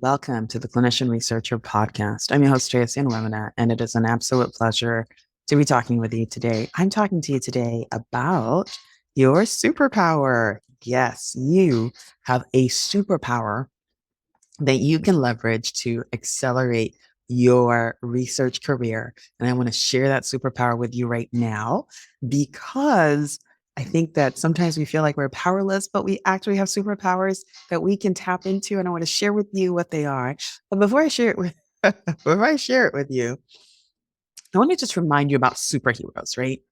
Welcome to the Clinician Researcher Podcast. I'm your host, Jason Wemina, and it is an absolute pleasure to be talking with you today. I'm talking to you today about your superpower. Yes, you have a superpower that you can leverage to accelerate your research career. And I want to share that superpower with you right now because I think that sometimes we feel like we're powerless, but we actually have superpowers that we can tap into. And I want to share with you what they are. But before I share it with before I share it with you, I want to just remind you about superheroes, right?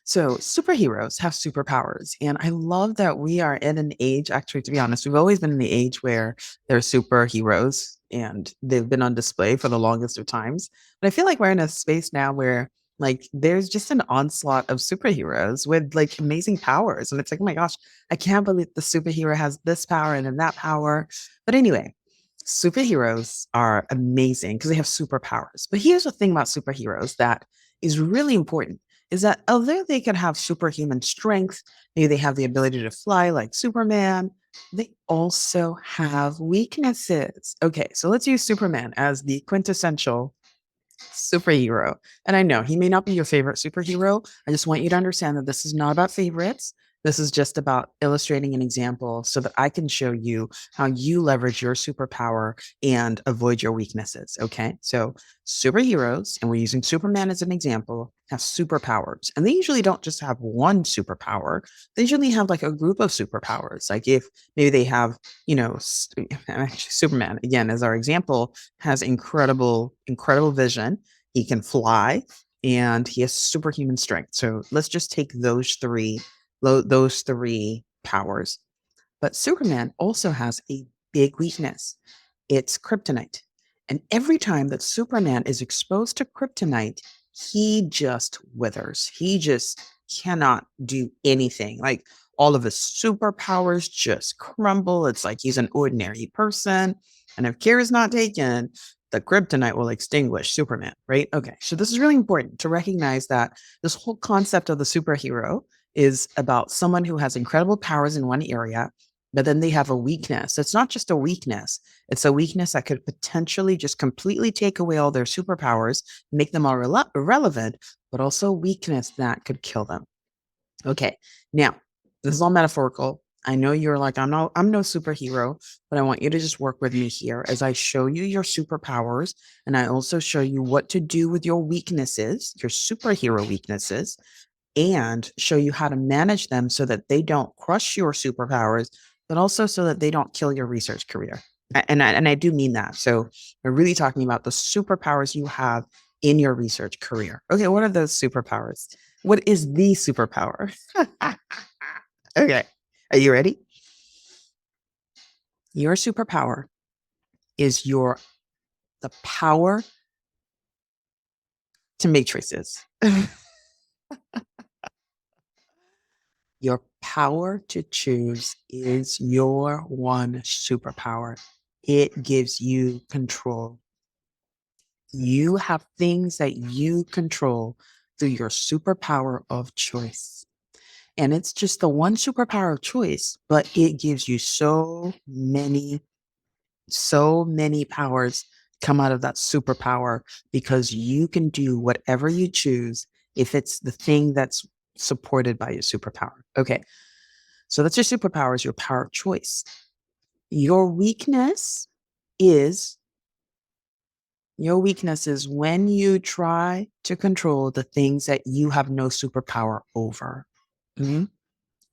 So superheroes have superpowers. And I love that we are in an age, actually, to be honest, we've always been in the age where there are superheroes and they've been on display for the longest of times. But I feel like we're in a space now where there's just an onslaught of superheroes with like amazing powers. And it's like, oh my gosh, I can't believe the superhero has this power and then that power. But anyway, superheroes are amazing because they have superpowers. But here's the thing about superheroes that is really important is that although they can have superhuman strength, maybe they have the ability to fly like Superman, they also have weaknesses. Okay, so let's use Superman as the quintessential superhero. And I know he may not be your favorite superhero. I just want you to understand that this is not about favorites. This is just about illustrating an example so that I can show you how you leverage your superpower and avoid your weaknesses. Okay. So, superheroes, and we're using Superman as an example, have superpowers. And they usually don't just have one superpower, they usually have like a group of superpowers. Like if maybe they have, actually, Superman, again, as our example, has incredible vision. He can fly and he has superhuman strength. So let's just take those three powers. But Superman also has a big weakness. It's kryptonite. And every time that Superman is exposed to kryptonite, he just withers. He just cannot do anything. Like all of his superpowers just crumble. It's like he's an ordinary person. And if care is not taken, the kryptonite will extinguish Superman, right? Okay. So this is really important to recognize that this whole concept of the superhero is about someone who has incredible powers in one area, but then they have a weakness. It's not just a weakness, it's a weakness that could potentially just completely take away all their superpowers, make them all irrelevant, but also a weakness that could kill them. Okay, now this is all metaphorical. I know you're like, I'm no superhero, but I want you to just work with me here as I show you your superpowers. And I also show you what to do with your weaknesses, your superhero weaknesses, and show you how to manage them so that they don't crush your superpowers, but also so that they don't kill your research career. And I do mean that. So we're really talking about the superpowers you have in your research career. Okay, what are those superpowers? What is the superpower? Okay, are you ready? Your superpower is the power to make choices. Your power to choose is your one superpower. It gives you control. You have things that you control through your superpower of choice. And it's just the one superpower of choice, but it gives you so many powers come out of that superpower because you can do whatever you choose if it's the thing that's supported by your superpower. Okay. So that's your superpower, is your power of choice. Your weakness is when you try to control the things that you have no superpower over. Mhm.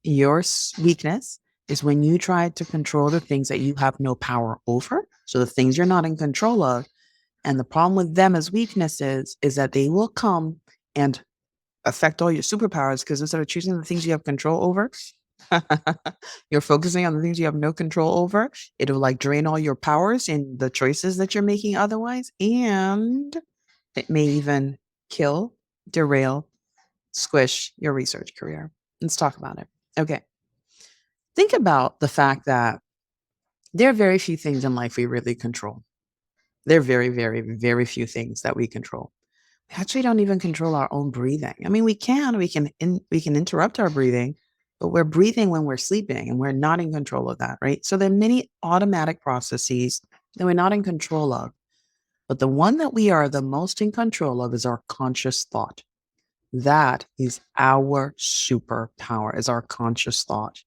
Your weakness is when you try to control the things that you have no power over. So the things you're not in control of. And the problem with them as weaknesses is that they will come and affect all your superpowers because instead of choosing the things you have control over, you're focusing on the things you have no control over. It'll like drain all your powers in the choices that you're making otherwise. And it may even kill, derail, squish your research career. Let's talk about it. Okay. Think about the fact that there are very few things in life we really control. There are very, very, very few things that we control. We actually don't even control our own breathing. I mean, we can interrupt our breathing, but we're breathing when we're sleeping and we're not in control of that, right? So there are many automatic processes that we're not in control of. But the one that we are the most in control of is our conscious thought. That is our superpower, is our conscious thought.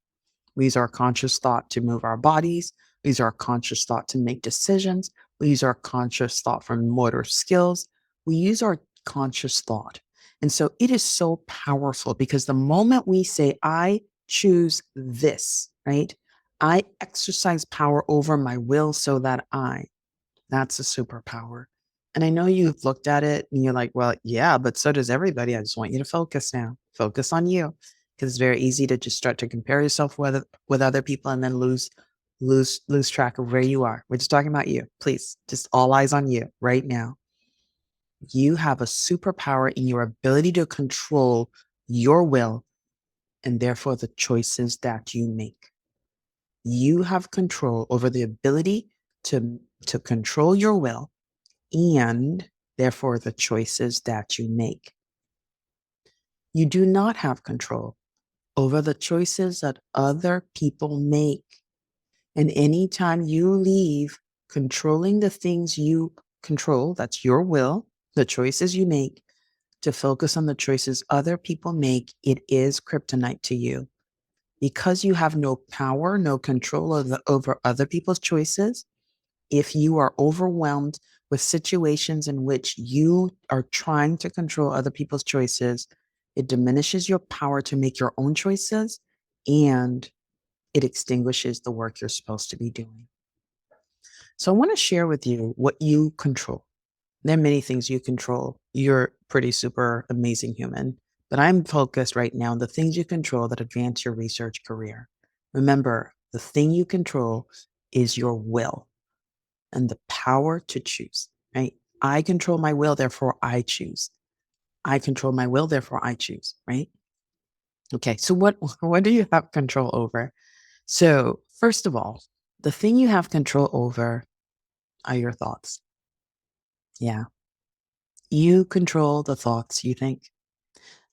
We use our conscious thought to move our bodies. We use our conscious thought to make decisions. We use our conscious thought for motor skills. We use our conscious thought. And so it is so powerful because the moment we say, I choose this, right? I exercise power over my will so that that's a superpower. And I know you've looked at it and you're like, well, yeah, but so does everybody. I just want you to focus now. Focus on you. Because it's very easy to just start to compare yourself with other people and then lose track of where you are. We're just talking about you. Please, just all eyes on you right now. You have a superpower in your ability to control your will and therefore the choices that you make. You have control over the ability to control your will and therefore the choices that you make. You do not have control over the choices that other people make. And anytime you leave controlling the things you control, that's your will, the choices you make, to focus on the choices other people make, it is kryptonite to you. Because you have no power, no control over other people's choices, if you are overwhelmed with situations in which you are trying to control other people's choices, it diminishes your power to make your own choices and it extinguishes the work you're supposed to be doing. So I want to share with you what you control. There are many things you control. You're pretty super amazing human, but I'm focused right now on the things you control that advance your research career. Remember, the thing you control is your will and the power to choose, right? I control my will, therefore I choose. I control my will, therefore I choose, right? Okay, so what do you have control over? So, first of all, the thing you have control over are your thoughts. Yeah. You control the thoughts you think.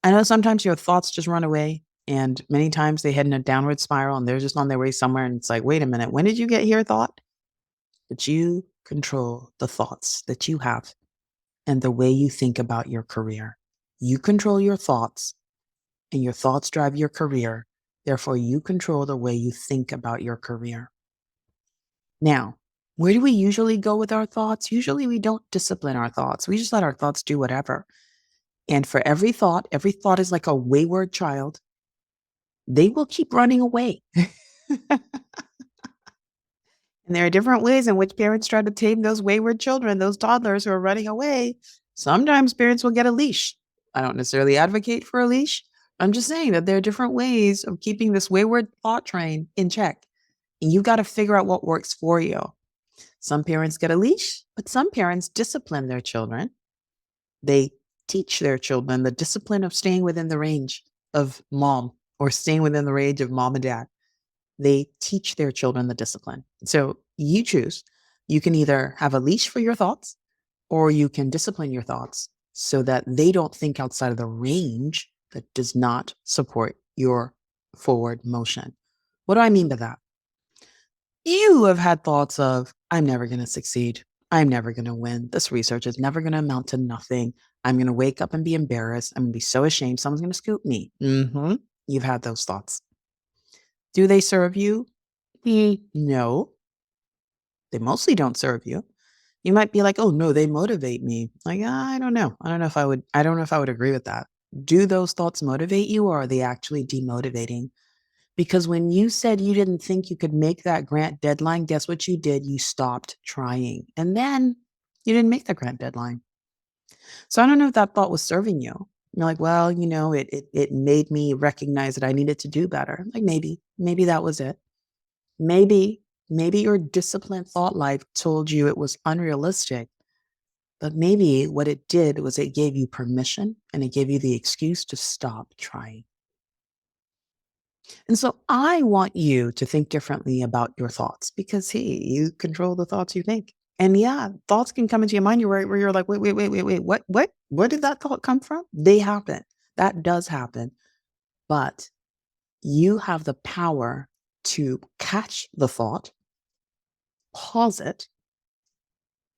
I know sometimes your thoughts just run away, and many times they head in a downward spiral and they're just on their way somewhere. And it's like, wait a minute, when did you get here, thought? But you control the thoughts that you have and the way you think about your career. You control your thoughts, and your thoughts drive your career. Therefore, you control the way you think about your career. Now, where do we usually go with our thoughts? Usually, we don't discipline our thoughts. We just let our thoughts do whatever. And for every thought is like a wayward child. They will keep running away. And there are different ways in which parents try to tame those wayward children, those toddlers who are running away. Sometimes parents will get a leash. I don't necessarily advocate for a leash. I'm just saying that there are different ways of keeping this wayward thought train in check. And you've got to figure out what works for you. Some parents get a leash, but some parents discipline their children. They teach their children the discipline of staying within the range of mom or staying within the range of mom and dad. They teach their children the discipline. So you choose. You can either have a leash for your thoughts or you can discipline your thoughts so that they don't think outside of the range that does not support your forward motion. What do I mean by that? You have had thoughts of, I'm never going to succeed. I'm never going to win. This research is never going to amount to nothing. I'm going to wake up and be embarrassed. I'm going to be so ashamed. Someone's going to scoop me. You've had those thoughts. Do they serve you? No, they mostly don't serve you. You might be like, oh no, they motivate me. Like, I don't know. I don't know if I would agree with that. Do those thoughts motivate you or are they actually demotivating? Because when you said you didn't think you could make that grant deadline, guess what you did? You stopped trying. And then you didn't make the grant deadline. So I don't know if that thought was serving you. You're like, well, it made me recognize that I needed to do better. Like maybe that was it. Maybe, maybe your disciplined thought life told you it was unrealistic, but maybe what it did was it gave you permission and it gave you the excuse to stop trying. And so I want you to think differently about your thoughts because, hey, you control the thoughts you think. And yeah, thoughts can come into your mind where you're like, wait, what? Where did that thought come from? They happen. That does happen. But you have the power to catch the thought, pause it,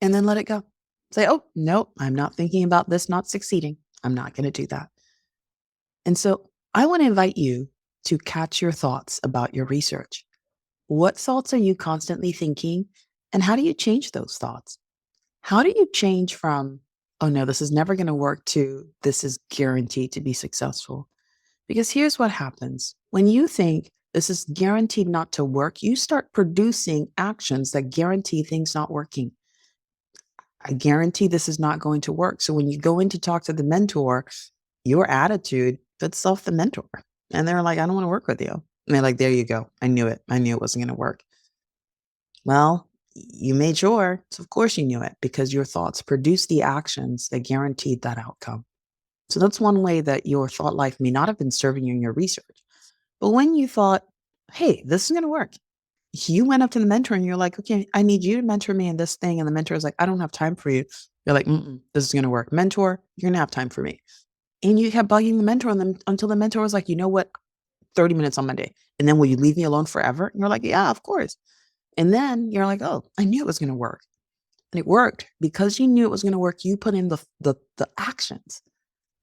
and then let it go. Say, oh, no, I'm not thinking about this not succeeding. I'm not going to do that. And so I want to invite you to catch your thoughts about your research. What thoughts are you constantly thinking? And how do you change those thoughts? How do you change from, oh no, this is never going to work to this is guaranteed to be successful? Because here's what happens when you think this is guaranteed not to work, you start producing actions that guarantee things not working. I guarantee this is not going to work. So when you go in to talk to the mentor, your attitude puts off the mentor. And they're like, I don't want to work with you. And they're like, there you go. I knew it. I knew it wasn't going to work. Well, you made sure. So of course you knew it because your thoughts produced the actions that guaranteed that outcome. So that's one way that your thought life may not have been serving you in your research. But when you thought, hey, this is going to work, you went up to the mentor and you're like, okay, I need you to mentor me in this thing. And the mentor is like, I don't have time for you. You're like, this is going to work. Mentor, you're going to have time for me. And you kept bugging the mentor and then until the mentor was like, you know what? 30 minutes on Monday. And then will you leave me alone forever? And you're like, yeah, of course. And then you're like, oh, I knew it was going to work. And it worked because you knew it was going to work. You put in the actions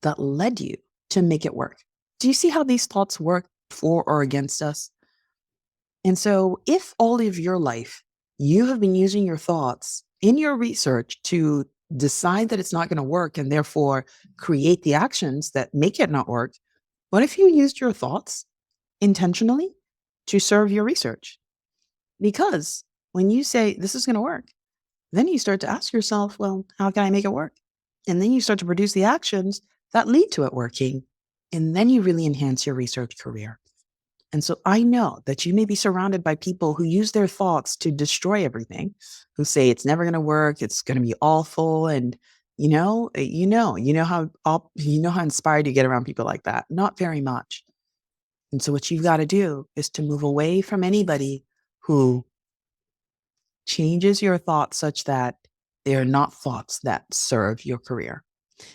that led you to make it work. Do you see how these thoughts work for or against us? And so, if all of your life you have been using your thoughts in your research to decide that it's not going to work and therefore create the actions that make it not work, what if you used your thoughts intentionally to serve your research? Because when you say this is going to work, then you start to ask yourself, well, how can I make it work? And then you start to produce the actions that lead to it working. And then you really enhance your research career. And so I know that you may be surrounded by people who use their thoughts to destroy everything, who say it's never going to work, it's going to be awful, and you know how inspired you get around people like that. Not very much. And so what you've got to do is to move away from anybody who changes your thoughts such that they are not thoughts that serve your career.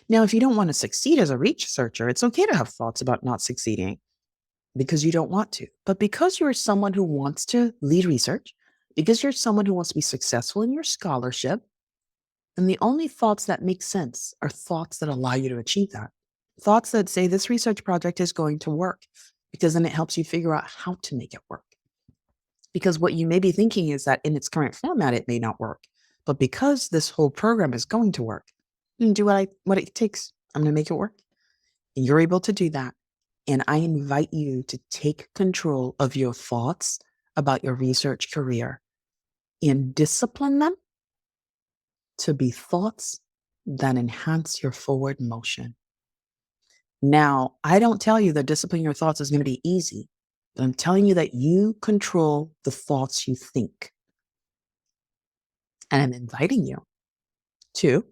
Now, if you don't want to succeed as a researcher, it's okay to have thoughts about not succeeding because you don't want to. But because you're someone who wants to lead research, because you're someone who wants to be successful in your scholarship, then the only thoughts that make sense are thoughts that allow you to achieve that. Thoughts that say this research project is going to work, because then it helps you figure out how to make it work. Because what you may be thinking is that in its current format, it may not work. But because this whole program is going to work, I'm gonna do what it takes. I'm going to make it work. And you're able to do that. And I invite you to take control of your thoughts about your research career and discipline them to be thoughts that enhance your forward motion. Now, I don't tell you that disciplining your thoughts is going to be easy, but I'm telling you that you control the thoughts you think. And I'm inviting you to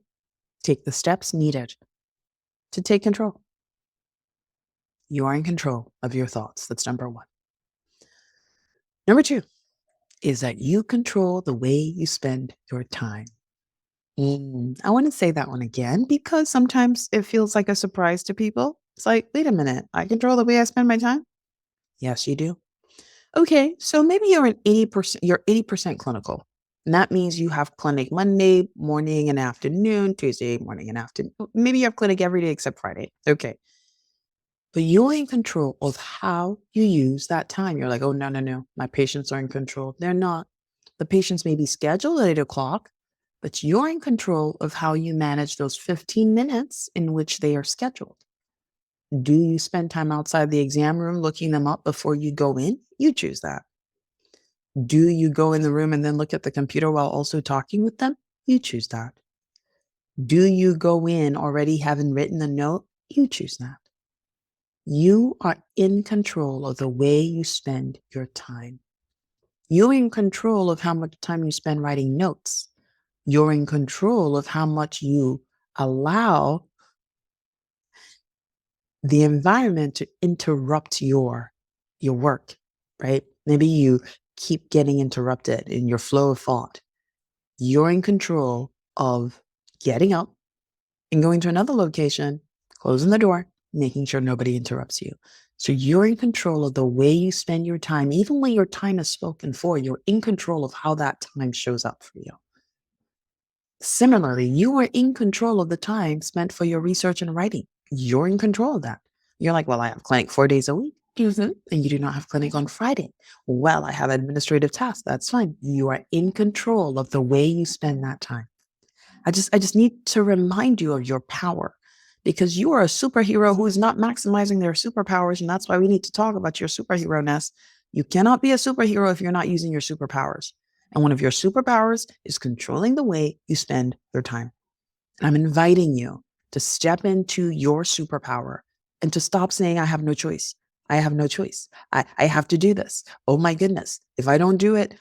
take the steps needed to take control. You are in control of your thoughts. That's number one. Number two is that you control the way you spend your time. I want to say that one again because sometimes it feels like a surprise to people. It's like, wait a minute, I control the way I spend my time? Yes, you do. Okay, so maybe you're 80% clinical. And that means you have clinic Monday morning and afternoon, Tuesday morning and afternoon. Maybe you have clinic every day except Friday. Okay. But you're in control of how you use that time. You're like, oh, no, no, no. My patients are in control. They're not. The patients may be scheduled at 8 o'clock, but you're in control of how you manage those 15 minutes in which they are scheduled. Do you spend time outside the exam room looking them up before you go in? You choose that. Do you go in the room and then look at the computer while also talking with them? You choose that. Do you go in already having written a note? You choose that. You are in control of the way you spend your time. You're in control of how much time you spend writing notes. You're in control of how much you allow the environment to interrupt your work, right? Maybe you keep getting interrupted in your flow of thought. You're in control of getting up and going to another location, closing the door, making sure nobody interrupts you. So you're in control of the way you spend your time. Even when your time is spoken for, you're in control of how that time shows up for you. Similarly, you are in control of the time spent for your research and writing. You're in control of that. You're like, well, I have clinic 4 days a week. And you do not have clinic on Friday. Well, I have administrative tasks. That's fine. You are in control of the way you spend that time. I just need to remind you of your power because you are a superhero who is not maximizing their superpowers. And that's why we need to talk about your superhero ness. You cannot be a superhero if you're not using your superpowers. And one of your superpowers is controlling the way you spend your time. And I'm inviting you to step into your superpower and to stop saying, I have no choice. I have no choice. I have to do this. Oh my goodness. If I don't do it,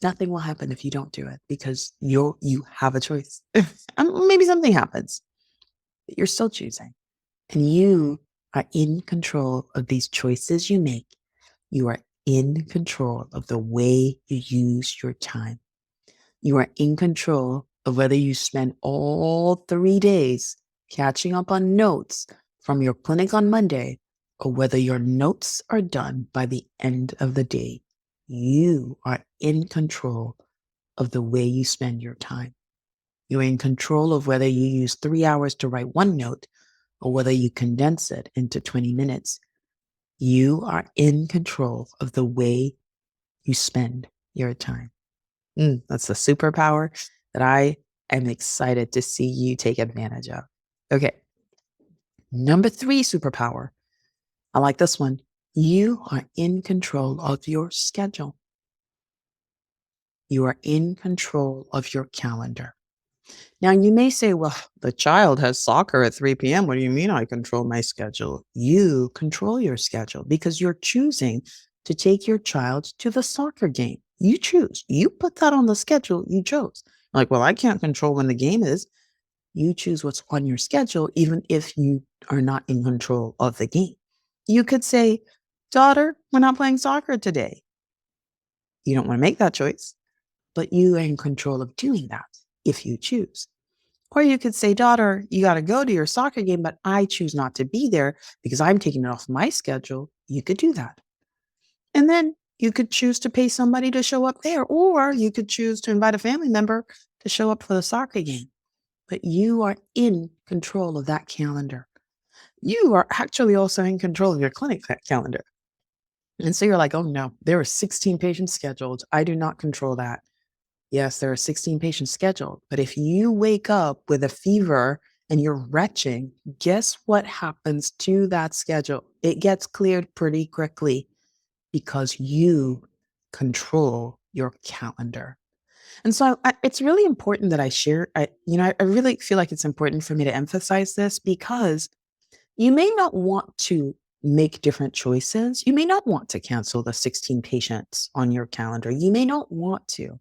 nothing will happen if you don't do it because you have a choice. Maybe something happens, but you're still choosing. And you are in control of these choices you make. You are in control of the way you use your time. You are in control of whether you spend all 3 days catching up on notes from your clinic on Monday or whether your notes are done by the end of the day. You are in control of the way you spend your time. You're in control of whether you use 3 hours to write one note or whether you condense it into 20 minutes. You are in control of the way you spend your time. That's a superpower that I am excited to see you take advantage of. Okay. Number 3 superpower. I like this one. You are in control of your schedule. You are in control of your calendar. Now, you may say, well, the child has soccer at 3 p.m. What do you mean I control my schedule? You control your schedule because you're choosing to take your child to the soccer game. You choose. You put that on the schedule. You chose. Like, well, I can't control when the game is. You choose what's on your schedule, even if you are not in control of the game. You could say, daughter, we're not playing soccer today. You don't want to make that choice, but you are in control of doing that if you choose. Or you could say, daughter, you got to go to your soccer game, but I choose not to be there because I'm taking it off my schedule. You could do that. And then you could choose to pay somebody to show up there, or you could choose to invite a family member to show up for the soccer game. But you are in control of that calendar. You are actually also in control of your clinic calendar. And so you're like, oh no, there are 16 patients scheduled. I do not control that. Yes, there are 16 patients scheduled, but if you wake up with a fever and you're retching, guess what happens to that schedule? It gets cleared pretty quickly because you control your calendar. And so it's really important that I share. I really feel like it's important for me to emphasize this because you may not want to make different choices. You may not want to cancel the 16 patients on your calendar. You may not want to.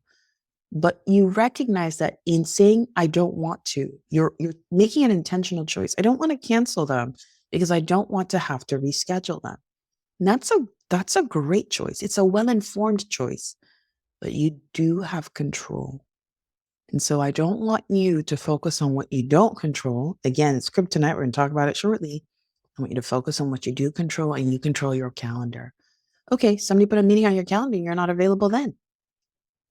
But you recognize that in saying, I don't want to, you're making an intentional choice. I don't want to cancel them because I don't want to have to reschedule them. And that's a great choice. It's a well-informed choice, but you do have control. And so I don't want you to focus on what you don't control. Again, it's kryptonite. We're going to talk about it shortly. I want you to focus on what you do control and you control your calendar. Okay, somebody put a meeting on your calendar and you're not available then.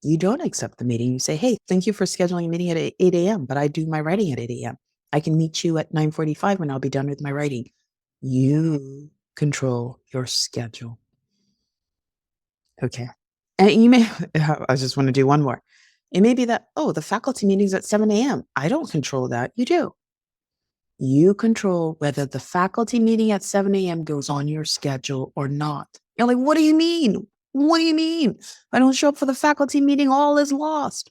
You don't accept the meeting. You say, hey, thank you for scheduling a meeting at 8 a.m., but I do my writing at 8 a.m. I can meet you at 9:45 when I'll be done with my writing. You control your schedule. Okay. And you may, I just want to do one more. It may be that, oh, the faculty meeting's at 7 a.m. I don't control that. You do. You control whether the faculty meeting at 7 a.m. goes on your schedule or not. You're like, what do you mean? What do you mean? If I don't show up for the faculty meeting, all is lost.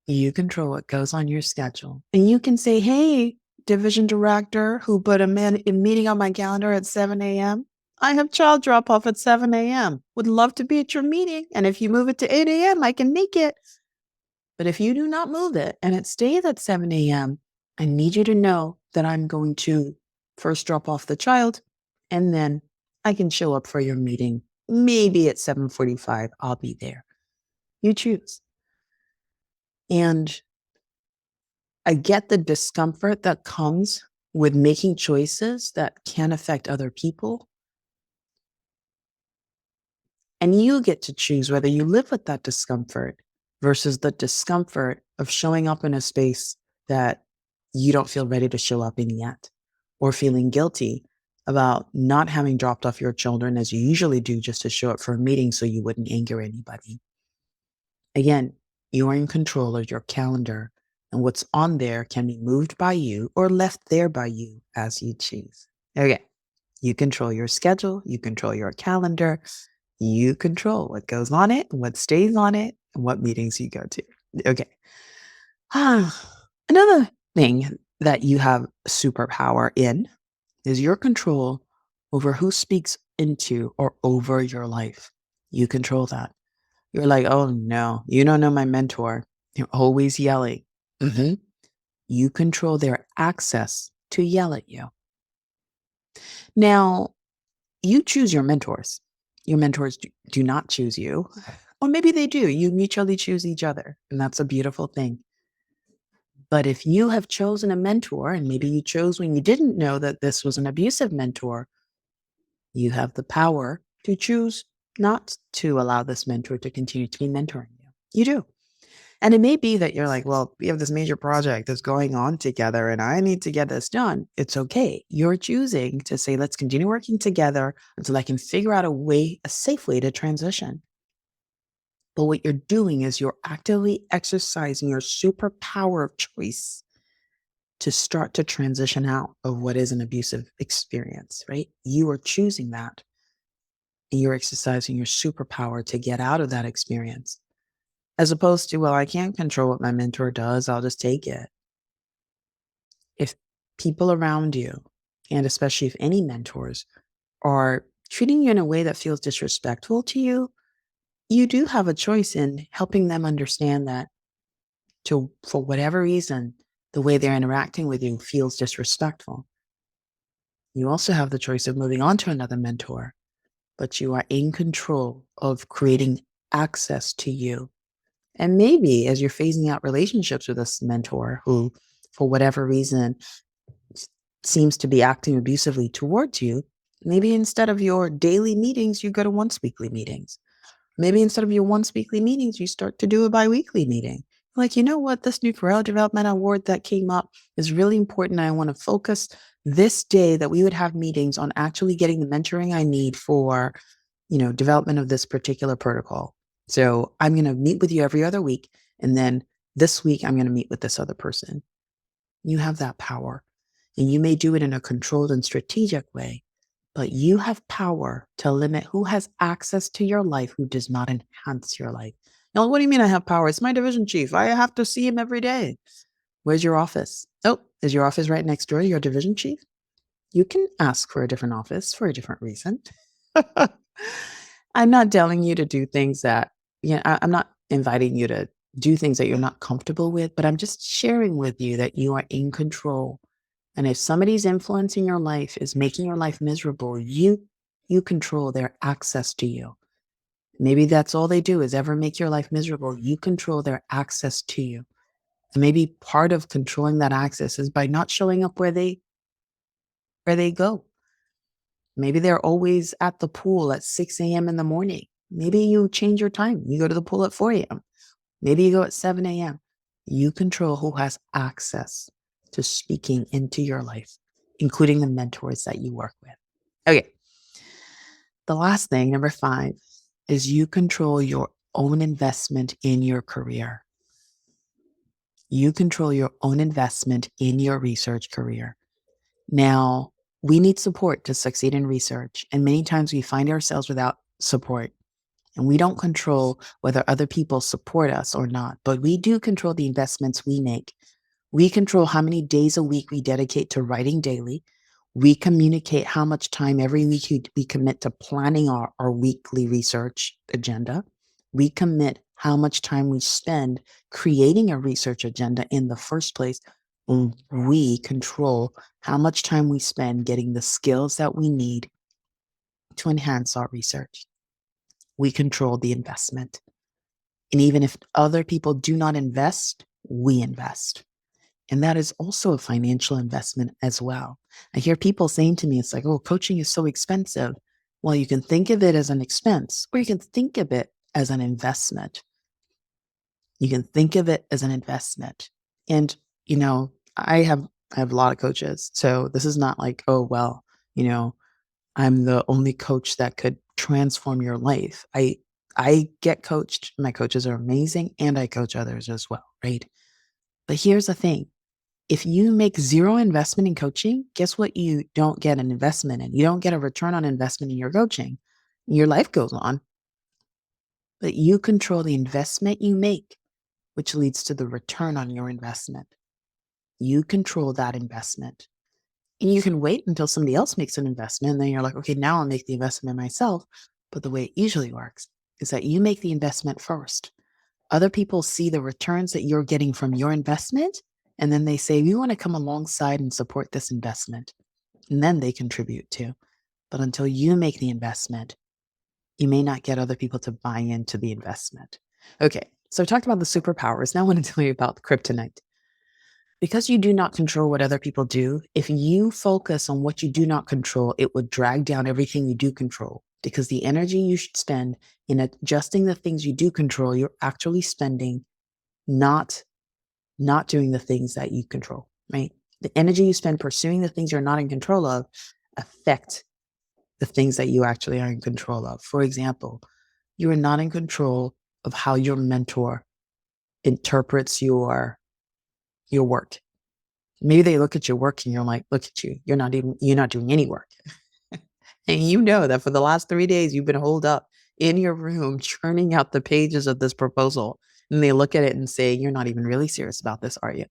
You control what goes on your schedule. And you can say, hey, division director who put a meeting on my calendar at 7 a.m. I have child drop off at 7 a.m. Would love to be at your meeting. And if you move it to 8 a.m., I can make it. But if you do not move it and it stays at 7 a.m., I need you to know that I'm going to first drop off the child and then I can show up for your meeting. Maybe at 7:45, I'll be there. You choose. And I get the discomfort that comes with making choices that can affect other people. And you get to choose whether you live with that discomfort versus the discomfort of showing up in a space that you don't feel ready to show up in yet, or feeling guilty about not having dropped off your children as you usually do just to show up for a meeting so you wouldn't anger anybody. Again, you're in control of your calendar, and what's on there can be moved by you or left there by you as you choose. Okay. You control your schedule, you control your calendar, you control what goes on it, what stays on it, and what meetings you go to. Okay. Another thing that you have superpower in is your control over who speaks into or over your life. You control that. You're like, oh no, you don't know my mentor. You're always yelling. Mhm. You control their access to yell at you. Now, you choose your mentors. Your mentors do not choose you. Or maybe they do. You mutually choose each other. And that's a beautiful thing. But if you have chosen a mentor, and maybe you chose when you didn't know that this was an abusive mentor, you have the power to choose not to allow this mentor to continue to be mentoring you. You do. And it may be that you're like, well, we have this major project that's going on together and I need to get this done. It's okay. You're choosing to say, let's continue working together until I can figure out a safe way to transition. But what you're doing is you're actively exercising your superpower of choice to start to transition out of what is an abusive experience, right? You are choosing that and you're exercising your superpower to get out of that experience. As opposed to, well, I can't control what my mentor does. I'll just take it. If people around you, and especially if any mentors, are treating you in a way that feels disrespectful to you, you do have a choice in helping them understand that for whatever reason, the way they're interacting with you feels disrespectful. You also have the choice of moving on to another mentor, but you are in control of creating access to you. And maybe as you're phasing out relationships with this mentor who, for whatever reason, seems to be acting abusively towards you, maybe instead of your daily meetings, you go to once weekly meetings. Maybe instead of your once weekly meetings, you start to do a biweekly meeting. Like, you know what? This new career development award that came up is really important. I want to focus this day that we would have meetings on actually getting the mentoring I need for, development of this particular protocol. So I'm going to meet with you every other week. And then this week, I'm going to meet with this other person. You have that power. And you may do it in a controlled and strategic way, but you have power to limit who has access to your life who does not enhance your life. Now, what do you mean I have power? It's my division chief. I have to see him every day. Where's your office? Oh, is your office right next door to your division chief? You can ask for a different office for a different reason. I'm not telling you to do things that, I'm not inviting you to do things that you're not comfortable with, but I'm just sharing with you that you are in control. And if somebody's influencing your life is making your life miserable, you control their access to you. Maybe that's all they do is ever make your life miserable. You control their access to you. And maybe part of controlling that access is by not showing up where they go. Maybe they're always at the pool at 6 a.m. in the morning. Maybe you change your time. You go to the pool at 4 a.m. Maybe you go at 7 a.m. You control who has access to speaking into your life, including the mentors that you work with. Okay. The last thing, number 5, is you control your own investment in your career. You control your own investment in your research career. Now, we need support to succeed in research, and many times we find ourselves without support. And we don't control whether other people support us or not, but we do control the investments we make. We control how many days a week we dedicate to writing daily. We communicate how much time every week we commit to planning our weekly research agenda. We commit how much time we spend creating a research agenda in the first place. And we control how much time we spend getting the skills that we need to enhance our research. We control the investment. And even if other people do not invest, we invest. And that is also a financial investment as well. I hear people saying to me, it's like, oh, coaching is so expensive. Well, you can think of it as an expense, or you can think of it as an investment. You can think of it as an investment. And, I have a lot of coaches. So this is not like, oh, well, you know, I'm the only coach that could transform your life. I get coached. My coaches are amazing and I coach others as well, right? But here's the thing. If you make zero investment in coaching, guess what you don't get an investment in? You don't get a return on investment in your coaching. Your life goes on, but you control the investment you make, which leads to the return on your investment. You control that investment. And you can wait until somebody else makes an investment. And then you're like, okay, now I'll make the investment myself. But the way it usually works is that you make the investment first. Other people see the returns that you're getting from your investment. And then they say, we want to come alongside and support this investment. And then they contribute too. But until you make the investment, you may not get other people to buy into the investment. Okay, so I talked about the superpowers. Now I want to tell you about the kryptonite. Because you do not control what other people do, if you focus on what you do not control, it would drag down everything you do control. Because the energy you should spend in adjusting the things you do control, you're actually spending not doing the things that you control, right? The energy you spend pursuing the things you're not in control of affect the things that you actually are in control of. For example, you are not in control of how your mentor interprets your work. Maybe they look at your work and you're like, look at you. You're not doing any work. And you know that for the last 3 days, you've been holed up in your room, churning out the pages of this proposal. And they look at it and say, you're not even really serious about this, are you?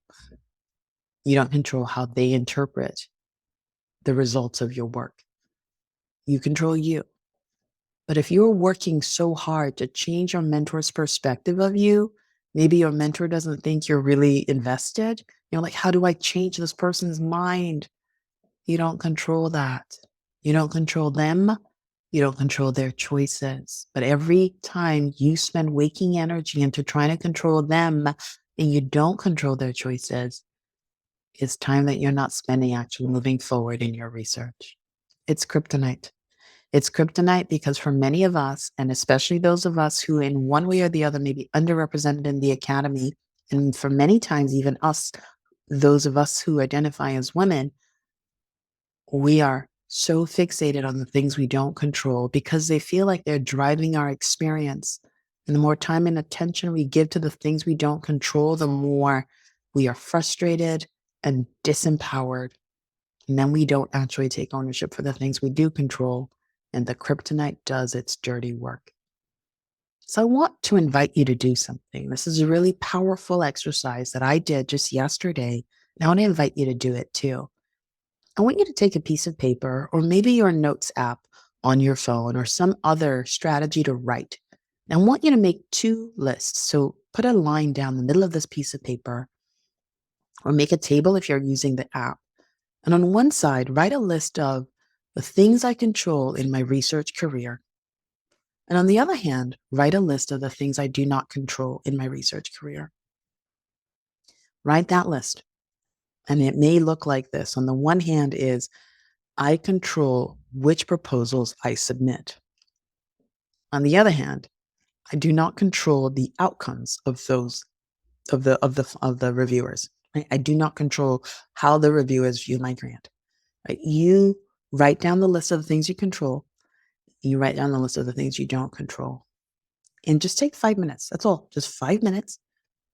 You don't control how they interpret the results of your work. You control you. But if you're working so hard to change your mentor's perspective of you, maybe your mentor doesn't think you're really invested. You're like, how do I change this person's mind? You don't control that. You don't control them. You don't control their choices. But every time you spend waking energy into trying to control them and you don't control their choices, it's time that you're not spending actually moving forward in your research. It's kryptonite. It's kryptonite because for many of us, and especially those of us who, in one way or the other, may be underrepresented in the academy, and for many times, even us, those of us who identify as women, we are so fixated on the things we don't control because they feel like they're driving our experience. And the more time and attention we give to the things we don't control, the more we are frustrated and disempowered. And then we don't actually take ownership for the things we do control. And the kryptonite does its dirty work. So I want to invite you to do something. This is a really powerful exercise that I did just yesterday. And I want to invite you to do it too. I want you to take a piece of paper or maybe your notes app on your phone or some other strategy to write. And I want you to make two lists. So put a line down the middle of this piece of paper or make a table if you're using the app. And on one side, write a list of the things I control in my research career. And on the other hand, write a list of the things I do not control in my research career. Write that list. And it may look like this. On the one hand is I control which proposals I submit. On the other hand, I do not control the outcomes of those of the reviewers. Right? I do not control how the reviewers view my grant. Right? You write down the list of the things you control. You write down the list of the things you don't control. And just take 5 minutes. That's all. Just 5 minutes.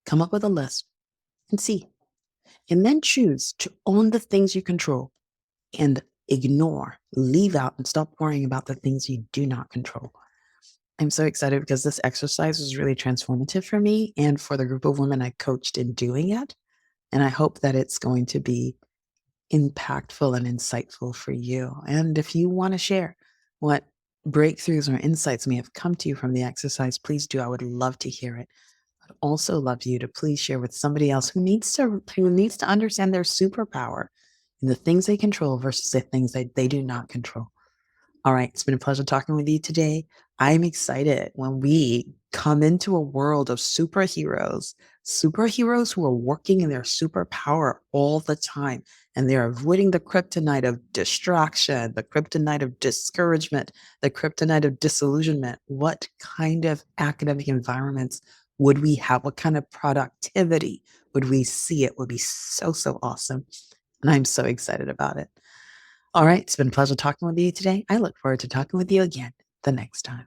Come up with a list and see. And then choose to own the things you control and ignore, leave out, and stop worrying about the things you do not control. I'm so excited because this exercise was really transformative for me and for the group of women I coached in doing it. And I hope that it's going to be impactful and insightful for you. And if you want to share what breakthroughs or insights may have come to you from the exercise, please do. I would love to hear it. I'd also love you to please share with somebody else who needs to understand their superpower and the things they control versus the things that they do not control. All right, it's been a pleasure talking with you today. I'm excited when we come into a world of superheroes who are working in their superpower all the time, and they're avoiding the kryptonite of distraction, the kryptonite of discouragement, the kryptonite of disillusionment. What kind of academic environments would we have? What kind of productivity would we see? It would be so, so awesome. And I'm so excited about it. All right. It's been a pleasure talking with you today. I look forward to talking with you again the next time.